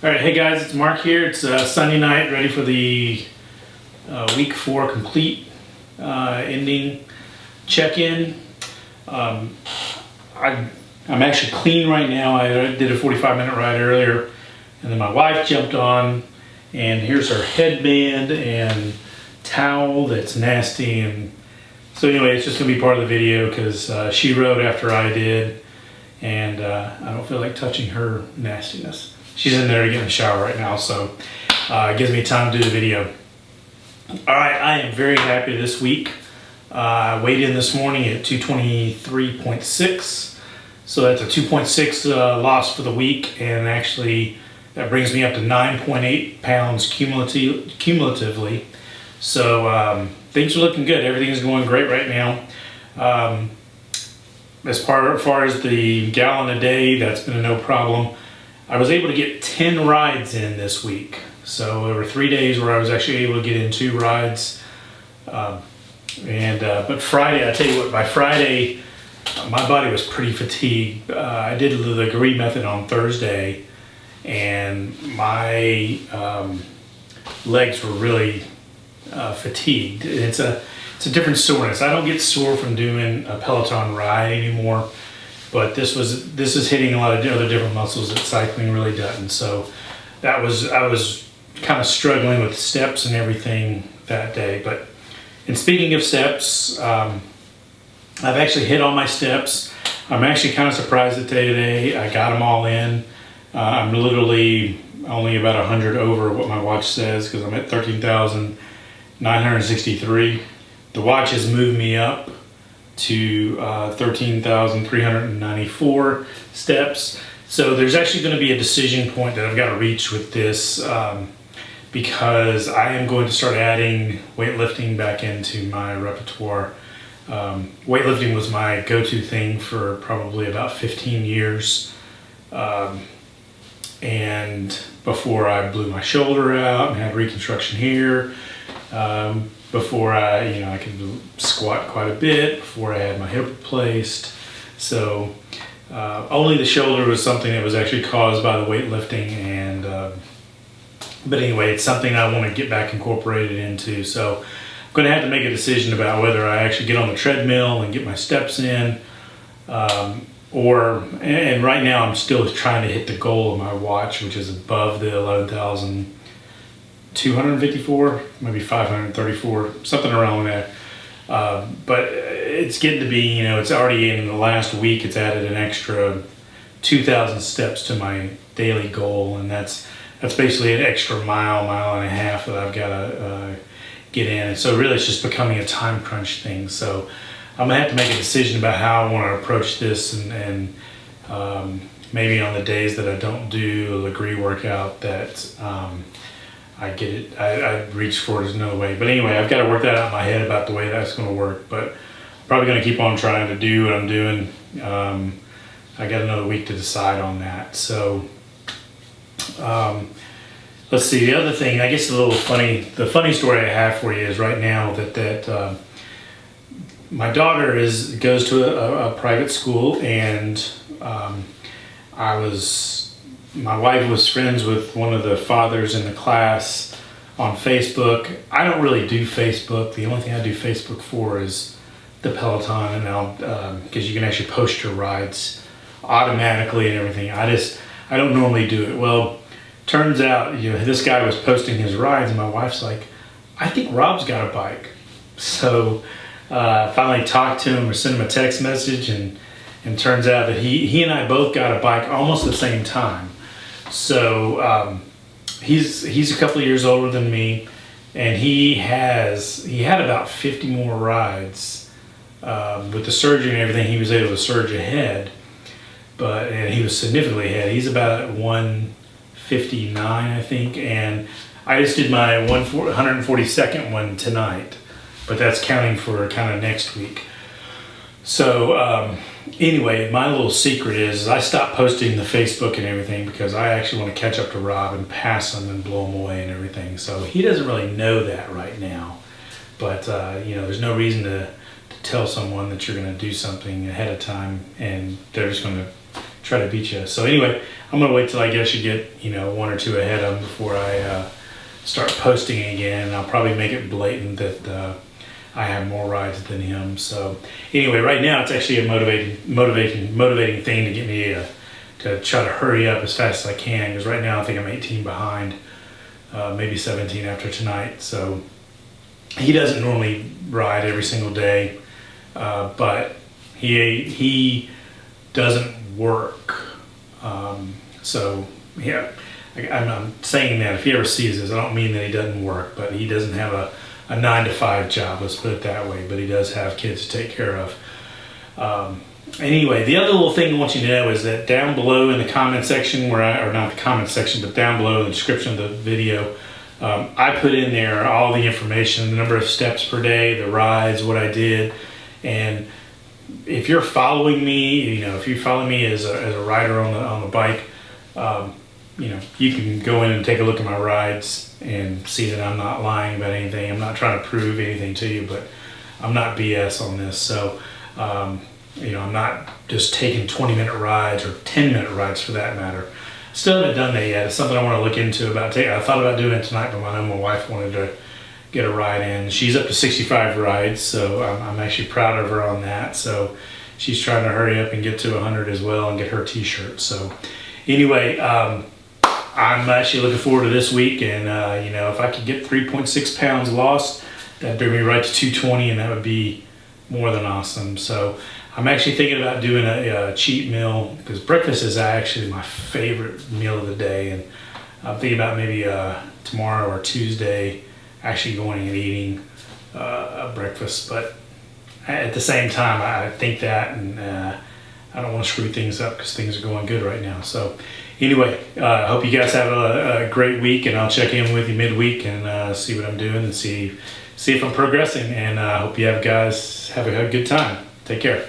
All right, hey guys, it's Mark here. It's Sunday night, ready for the week 4 complete ending check-in. I'm actually clean right now. I did a 45-minute ride earlier, and then my wife jumped on, and here's her headband and towel that's nasty. And so anyway, it's just gonna be part of the video because she rode after I did, and I don't feel like touching her nastiness. She's in there getting a shower right now, so it gives me time to do the video. All right, I am very happy this week. I weighed in this morning at 223.6, so that's a 2.6 loss for the week, and actually that brings me up to 9.8 pounds cumulatively. So things are looking good. Everything is going great right now. As far as the gallon a day, that's been a no problem. I was able to get 10 rides in this week. So there were 3 days where I was actually able to get in 2 rides. But Friday, I tell you what, by Friday, my body was pretty fatigued. I did the degree method on Thursday, and my legs were really fatigued. It's a different soreness. I don't get sore from doing a Peloton ride anymore. But this is hitting a lot of other different muscles that cycling really doesn't. So I was kind of struggling with steps and everything that day. But in speaking of steps, I've actually hit all my steps. I'm actually kind of surprised that today I got them all in. I'm literally only about 100 over what my watch says because I'm at 13,963. The watch has moved me up to 13,394 steps. So there's actually going to be a decision point that I've got to reach with this because I am going to start adding weightlifting back into my repertoire. Weightlifting was my go-to thing for probably about 15 years. And before I blew my shoulder out and had reconstruction here, before I could squat quite a bit, before I had my hip replaced. So only the shoulder was something that was actually caused by the weightlifting, and but anyway, it's something I want to get back incorporated into. So I'm going to have to make a decision about whether I actually get on the treadmill and get my steps in, and right now I'm still trying to hit the goal of my watch, which is above the 11,254, maybe 534, something around there. But it's getting to be, it's already in the last week, it's added an extra 2,000 steps to my daily goal. And that's basically an extra mile and a half that I've got to get in. And so really it's just becoming a time crunch thing. So I'm gonna have to make a decision about how I want to approach this, and maybe on the days that I don't do a Legree workout that, I get it. I reach for it another way. But anyway, I've got to work that out in my head about the way that's going to work. But I'm probably going to keep on trying to do what I'm doing. I got another week to decide on that. So let's see. The other thing, I guess the funny story I have for you is right now that my daughter goes to a private school, and my wife was friends with one of the fathers in the class on Facebook. I don't really do Facebook. The only thing I do Facebook for is the Peloton, and because you can actually post your rides automatically and everything. I don't normally do it. Well, turns out this guy was posting his rides, and my wife's like, I think Rob's got a bike. So I finally talked to him or sent him a text message, and turns out that he and I both got a bike almost at the same time. So he's a couple of years older than me, and he had about 50 more rides. With the surgery and everything, he was able to surge ahead, and he was significantly ahead. He's about at 159, I think, and I just did my 142nd one tonight, but that's counting for kind of next week. So anyway, my little secret is I stopped posting the Facebook and everything because I actually want to catch up to Rob and pass him and blow him away and everything. So he doesn't really know that right now. But, there's no reason to tell someone that you're going to do something ahead of time and they're just going to try to beat you. So anyway, I'm gonna wait till I guess you get, you know, 1 or 2 ahead of him before I start posting again. I'll probably make it blatant that I have more rides than him. So anyway, right now it's actually a motivating thing to get me to try to hurry up as fast as I can, because right now I think I'm 18 behind, maybe 17 after tonight. So he doesn't normally ride every single day, but he doesn't work. So yeah, I'm saying that if he ever sees this, I don't mean that he doesn't work, but he doesn't have a 9-to-5 job, let's put it that way, but he does have kids to take care of. Anyway, the other little thing I want you to know is that down below in the comment section, or not the comment section, but down below in the description of the video, I put in there all the information, the number of steps per day, the rides, what I did. And if you're following me, you know, if you follow me as a rider on the bike, you know, you can go in and take a look at my rides and see that I'm not lying about anything. I'm not trying to prove anything to you, but I'm not BS on this. So, you know, I'm not just taking 20-minute rides or 10-minute rides for that matter. Still haven't done that yet. It's something I want to look into. I thought about doing it tonight, but I know my wife wanted to get a ride in. She's up to 65 rides, so I'm actually proud of her on that. So she's trying to hurry up and get to 100 as well and get her t-shirt. So anyway, I'm actually looking forward to this week, and you know, if I could get 3.6 pounds lost, that'd bring me right to 220, and that would be more than awesome. So I'm actually thinking about doing a cheat meal, because breakfast is actually my favorite meal of the day, and I'm thinking about maybe tomorrow or Tuesday actually going and eating a breakfast. But at the same time, I think that, and I don't want to screw things up because things are going good right now. So anyway, I hope you guys have a great week, and I'll check in with you midweek and see what I'm doing and see if I'm progressing. And I hope you guys have a good time. Take care.